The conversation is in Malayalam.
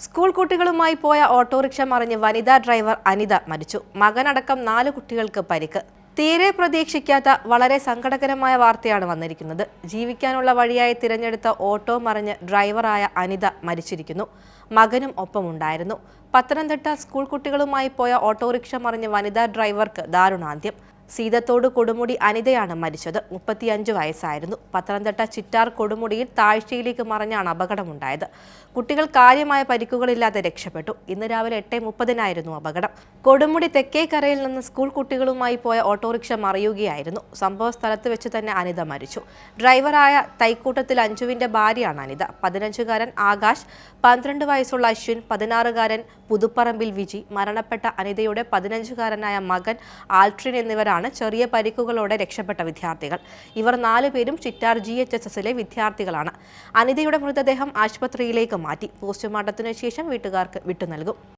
സ്കൂൾ കുട്ടികളുമായി പോയ ഓട്ടോറിക്ഷ മറിഞ്ഞ് വനിതാ ഡ്രൈവർ അനിത മരിച്ചു. മകനടക്കം 4 കുട്ടികൾക്ക് പരിക്ക്. തീരെ പ്രതീക്ഷിക്കാത്ത വളരെ സങ്കടകരമായ വാർത്തയാണ് വന്നിരിക്കുന്നത്. ജീവിക്കാനുള്ള വഴിയായി തിരഞ്ഞെടുത്ത ഓട്ടോ മറിഞ്ഞ് ഡ്രൈവറായ അനിത മരിച്ചിരിക്കുന്നു. മകനും ഒപ്പമുണ്ടായിരുന്നു. പത്തനംതിട്ട സ്കൂൾ കുട്ടികളുമായി പോയ ഓട്ടോറിക്ഷ മറിഞ്ഞ് വനിതാ ഡ്രൈവർക്ക് ദാരുണാന്ത്യം. സീതത്തോട് കൊടുമുടി അനിതയാണ് മരിച്ചത്. 35 വയസ്സായിരുന്നു. പത്തനംതിട്ട ചിറ്റാർ കൊടുമുടിയിൽ താഴ്ചയിലേക്ക് മറിഞ്ഞാണ് അപകടമുണ്ടായത്. കുട്ടികൾ കാര്യമായ പരിക്കുകളില്ലാതെ രക്ഷപ്പെട്ടു. ഇന്ന് രാവിലെ 8:30 അപകടം. കൊടുമുടി തെക്കേക്കരയിൽ നിന്ന് സ്കൂൾ കുട്ടികളുമായി പോയ ഓട്ടോറിക്ഷ മറിയുകയായിരുന്നു. സംഭവ സ്ഥലത്ത് വെച്ച് തന്നെ അനിത മരിച്ചു. ഡ്രൈവറായ തൈക്കൂട്ടത്തിൽ അഞ്ജുവിന്റെ ഭാര്യയാണ് അനിത. 15-കാരൻ ആകാശ്, 12 വയസ്സുള്ള അശ്വിൻ, 16-കാരൻ പുതുപ്പറമ്പിൽ വിജി, മരണപ്പെട്ട അനിതയുടെ 15-കാരനായ മകൻ ആൽട്രിൻ എന്നിവരാണ് ചെറിയ പരിക്കുകളോടെ രക്ഷപ്പെട്ട വിദ്യാർത്ഥികൾ. ഇവർ 4 പേരും ചിറ്റാർ GHSSലെ വിദ്യാർത്ഥികളാണ്. അനിതയുടെ മൃതദേഹം ആശുപത്രിയിലേക്ക് മാറ്റി. പോസ്റ്റ്മോർട്ടത്തിനു ശേഷം വീട്ടുകാർക്ക് വിട്ടുനൽകും.